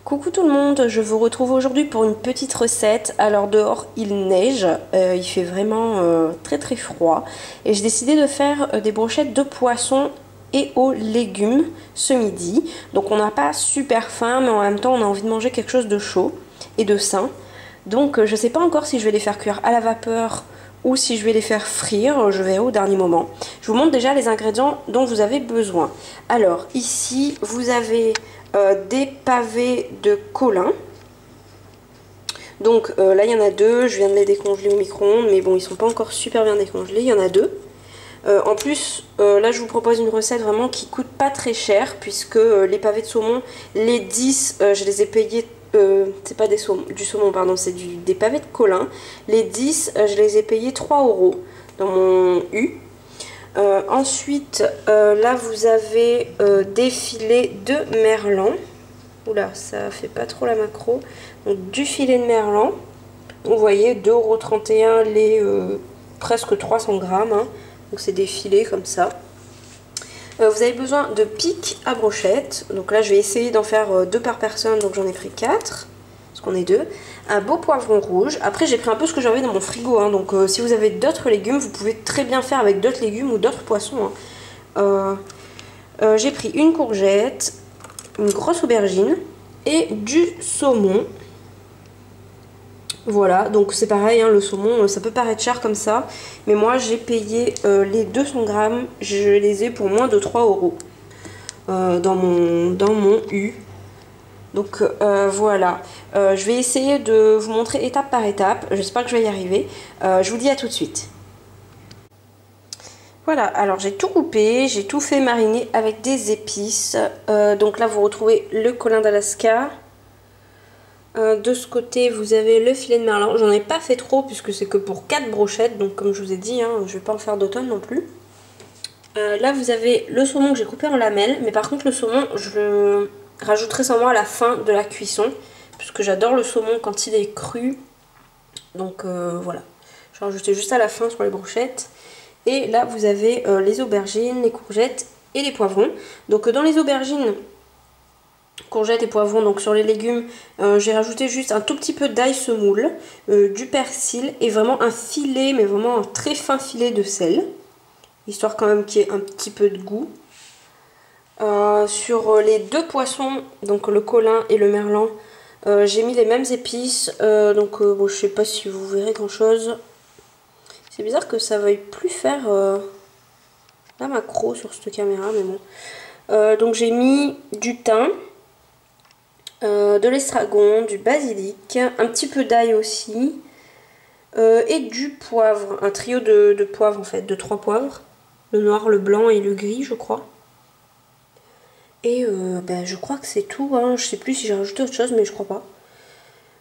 Coucou tout le monde, je vous retrouve aujourd'hui pour une petite recette. Alors dehors il neige, il fait vraiment très très froid et j'ai décidé de faire des brochettes de poisson et aux légumes ce midi. Donc on n'a pas super faim mais en même temps on a envie de manger quelque chose de chaud et de sain. Donc je sais pas encore si je vais les faire cuire à la vapeur ou si je vais les faire frire, je verrai au dernier moment. Je vous montre déjà les ingrédients dont vous avez besoin. Alors ici vous avez des pavés de Colin. Donc là il y en a deux, je viens de les décongeler au micro-ondes, mais bon ils sont pas encore super bien décongelés, il y en a deux. En plus là je vous propose une recette vraiment qui coûte pas très cher, puisque les pavés de saumon, les 10 je les ai payés, c'est pas du saumon pardon, c'est des pavés de Colin. Les 10 je les ai payés 3 € dans mon U. Ensuite, là vous avez des filets de merlan. Oula, ça fait pas trop la macro. Donc du filet de merlan. Vous voyez, 2,31 € les presque 300 grammes. Hein. Donc c'est des filets comme ça. Vous avez besoin de pics à brochette. Donc là je vais essayer d'en faire 2 par personne. Donc j'en ai pris 4. Parce qu'on est 2. Un beau poivron rouge. Après j'ai pris un peu ce que j'avais dans mon frigo. Hein. Donc si vous avez d'autres légumes, vous pouvez très bien faire avec d'autres légumes ou d'autres poissons. Hein. J'ai pris une courgette, une grosse aubergine et du saumon. Voilà, donc c'est pareil, hein, le saumon, ça peut paraître cher comme ça, mais moi j'ai payé les 200 grammes, je les ai pour moins de 3 € dans mon U. Donc voilà, je vais essayer de vous montrer étape par étape, j'espère que je vais y arriver. Je vous dis à tout de suite. Voilà, alors j'ai tout coupé, j'ai tout fait mariner avec des épices. Donc là vous retrouvez le Colin d'Alaska. De ce côté vous avez le filet de merlan. J'en ai pas fait trop puisque c'est que pour 4 brochettes. Donc comme je vous ai dit, hein, je vais pas en faire d'automne non plus. Là vous avez le saumon que j'ai coupé en lamelles. Mais par contre le saumon je le rajouterai sans moi à la fin de la cuisson, puisque j'adore le saumon quand il est cru. Donc voilà, je vais rajouter juste à la fin sur les brochettes. Et là vous avez les aubergines, les courgettes et les poivrons. Donc dans les aubergines, courgettes et poivrons, donc sur les légumes, j'ai rajouté juste un tout petit peu d'ail semoule, du persil et vraiment un filet, mais vraiment un très fin filet de sel, histoire quand même qu'il y ait un petit peu de goût. Sur les 2 poissons, donc le Colin et le merlan, j'ai mis les mêmes épices, donc bon, je sais pas si vous verrez grand chose. C'est bizarre que ça veuille plus faire la macro sur cette caméra, mais bon. Donc j'ai mis du thym, de l'estragon, du basilic, un petit peu d'ail aussi, et du poivre, un trio de poivres en fait, de 3 poivres, le noir, le blanc et le gris je crois. Et ben, je crois que c'est tout, hein. Je sais plus si j'ai rajouté autre chose mais je crois pas.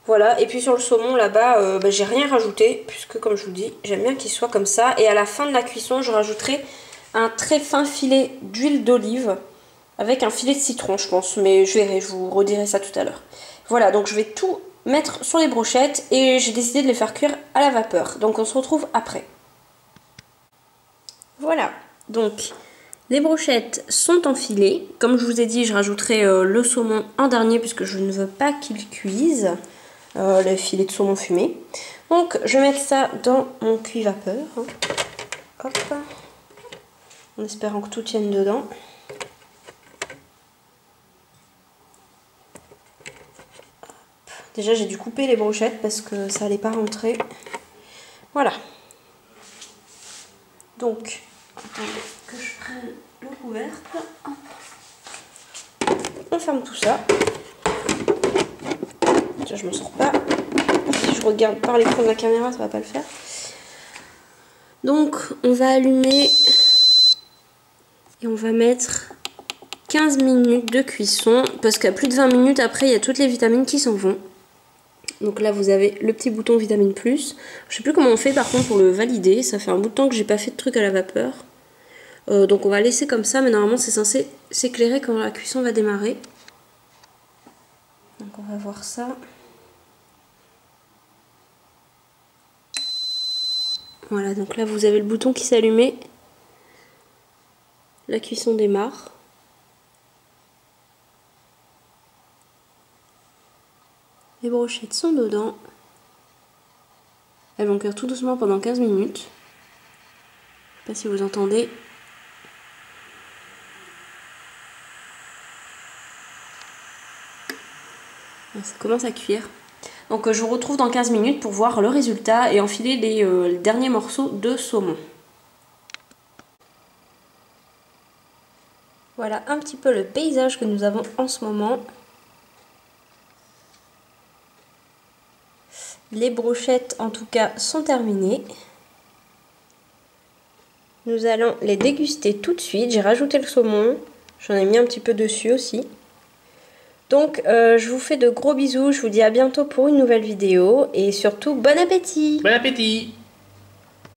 Voilà, et puis sur le saumon là-bas, ben, j'ai rien rajouté, puisque comme je vous dis, j'aime bien qu'il soit comme ça. Et à la fin de la cuisson, je rajouterai un très fin filet d'huile d'olive, avec un filet de citron je pense, mais je verrai, je vous redirai ça tout à l'heure. Voilà, donc je vais tout mettre sur les brochettes et j'ai décidé de les faire cuire à la vapeur. Donc on se retrouve après. Voilà, donc les brochettes sont enfilées. Comme je vous ai dit, je rajouterai le saumon en dernier puisque je ne veux pas qu'il cuise, le filet de saumon fumé. Donc je vais mettre ça dans mon cuit-vapeur. Hop, en espérant que tout tienne dedans. Déjà j'ai dû couper les brochettes parce que ça n'allait pas rentrer. Voilà. Donc, attendez que je prenne le couvercle. On ferme tout ça. Déjà je m'en sors pas. Si je regarde par l'écran de la caméra, ça va pas le faire. Donc on va allumer et on va mettre 15 minutes de cuisson, parce qu'à plus de 20 minutes après il y a toutes les vitamines qui s'en vont. Donc là vous avez le petit bouton vitamine plus. Je sais plus comment on fait par contre pour le valider, ça fait un bout de temps que j'ai pas fait de truc à la vapeur. Donc on va laisser comme ça, mais normalement c'est censé s'éclairer quand la cuisson va démarrer. Donc on va voir ça. Voilà, donc là vous avez le bouton qui s'est allumé. La cuisson démarre. Les brochettes sont dedans. Elles vont cuire tout doucement pendant 15 minutes. Je sais pas si vous entendez. Ça commence à cuire. Donc je vous retrouve dans 15 minutes pour voir le résultat et enfiler les derniers morceaux de saumon. Voilà un petit peu le paysage que nous avons en ce moment. Les brochettes en tout cas sont terminées. Nous allons les déguster tout de suite. J'ai rajouté le saumon. J'en ai mis un petit peu dessus aussi. Donc je vous fais de gros bisous. Je vous dis à bientôt pour une nouvelle vidéo. Et surtout, bon appétit! Bon appétit!